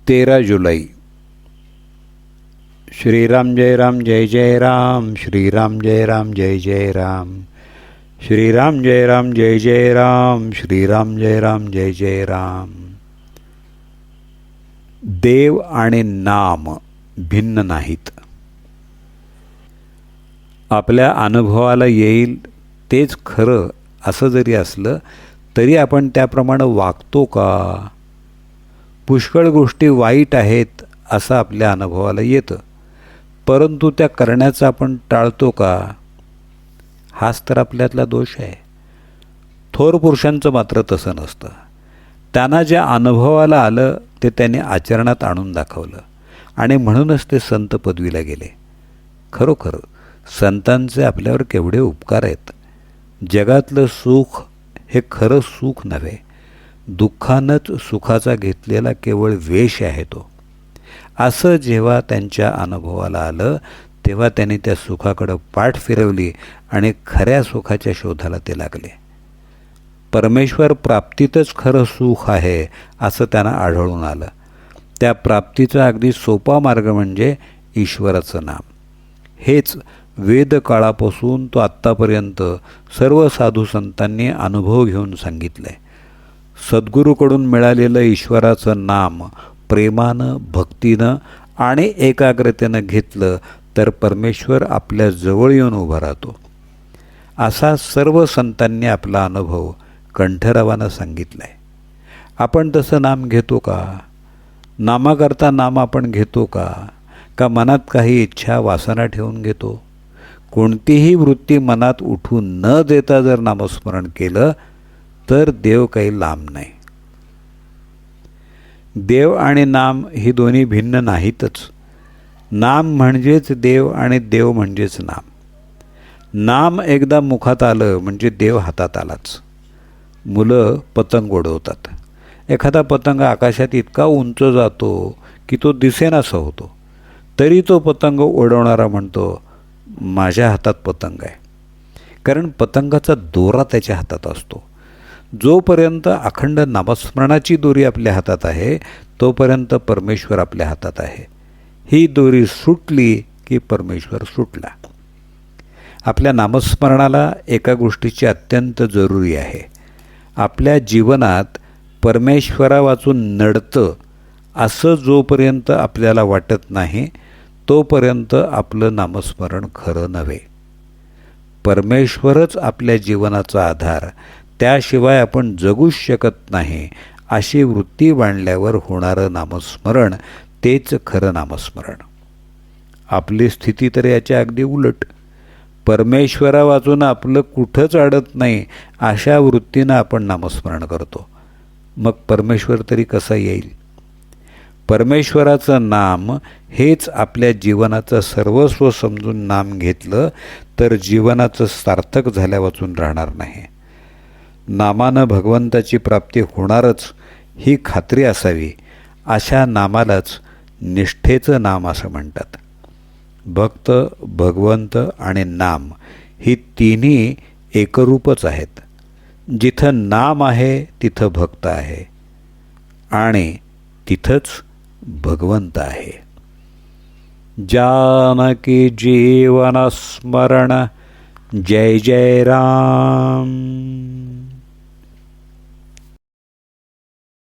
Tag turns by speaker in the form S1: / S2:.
S1: 13 जुलै. श्रीराम जय राम जय जय राम, श्रीराम जय राम जय जय राम, श्रीराम जय राम जय जय राम, श्रीराम जय राम जय जय राम. देव आणि नाम भिन्न नाहीत. आपल्या अनुभवाला येईल तेच खरं असं जरी असलं तरी आपण त्याप्रमाणे वागतो का? पुष्कळ गोष्टी वाईट आहेत असं आपल्या अनुभवाला येतं, परंतु त्या करण्याचं आपण टाळतो का? हाच तर आपल्यातला दोष आहे. थोर पुरुषांचं मात्र तसं नसतं. त्यांना ज्या अनुभवाला आलं ते त्यांनी आचरणात आणून दाखवलं आणि म्हणूनच ते संत पदवीला गेले. खरोखर संतांचे आपल्यावर केवढे उपकार आहेत. जगातलं सुख हे खरं सुख नव्हे, दुःखानंच सुखाचा घेतलेला केवळ वेश आहे तो. असं जेव्हा त्यांच्या अनुभवाला आलं तेव्हा त्यांनी त्या सुखाकडं पाठ फिरवली आणि खऱ्या सुखाच्या शोधाला ते लागले. परमेश्वर प्राप्तीतच खरं सुख आहे असं त्यांना आढळून आलं. त्या प्राप्तीचा अगदी सोपा मार्ग म्हणजे ईश्वराचं नाम. हेच वेदकाळापासून तो आत्तापर्यंत सर्व साधू संतांनी अनुभव घेऊन सांगितलं आहे. सद्गुरूकडून मिळालेलं ईश्वराचं नाम प्रेमानं, भक्तीनं आणि एकाग्रतेनं घेतलं तर परमेश्वर आपल्या जवळ येऊन उभा राहतो. असा सर्व संतांनी आपला अनुभव कंठरावानं सांगितला आहे. आपण तसं नाम घेतो का? नामाकरता नाम आपण घेतो का? का मनात काही इच्छा वासना ठेवून घेतो? कोणतीही वृत्ती मनात उठू न देता जर नामस्मरण केलं तर देव काही लांब नाही. देव आणि नाम ही दोन्ही भिन्न नाहीतच. नाम म्हणजेच देव आणि देव म्हणजेच नाम. नाम एकदा मुखात आलं म्हणजे देव हातात आलाच. मुलं पतंग उडवतात. एखादा पतंग आकाशात इतका उंच जातो की तो दिसेनासा होतो, तरी तो पतंग उडवणारा म्हणतो माझ्या हातात पतंग आहे. कारण पतंगाचा दोरा त्याच्या हातात असतो. जोपर्यंत अखंड नामस्मरणाची दोरी आपल्या हातात आहे तोपर्यंत परमेश्वर आपल्या हातात आहे. ही दोरी सुटली की परमेश्वर सुटला. आपल्या नामस्मरणाला एका गोष्टीची अत्यंत जरुरी आहे. आपल्या जीवनात परमेश्वरावाचून नडतं असं जोपर्यंत आपल्याला वाटत नाही तोपर्यंत आपलं नामस्मरण खरं नव्हे. परमेश्वरच आपल्या जीवनाचा आधार, त्याशिवाय आपण जगूच शकत नाही अशी वृत्ती बांधल्यावर होणारं नामस्मरण तेच खरं नामस्मरण. आपली स्थिती तर याच्या अगदी उलट. परमेश्वरावाचून आपलं कुठंच अडत नाही अशा वृत्तीनं आपण नामस्मरण करतो. मग परमेश्वर तरी कसा येईल? परमेश्वराचं नाम हेच आपल्या जीवनाचं सर्वस्व समजून नाम घेतलं तर जीवनाचं सार्थक झाल्या वाचून राहणार नाही. नामानं भगवंताची प्राप्ती होणारच ही खात्री असावी. अशा नामालाच निष्ठेचं नाम असं म्हणतात. भक्त, भगवंत आणि नाम ही तिन्ही एकरूपच आहेत. जिथं नाम आहे तिथं भक्त आहे आणि तिथंच भगवंत आहे. जानकी जीवन स्मरण जय जय राम.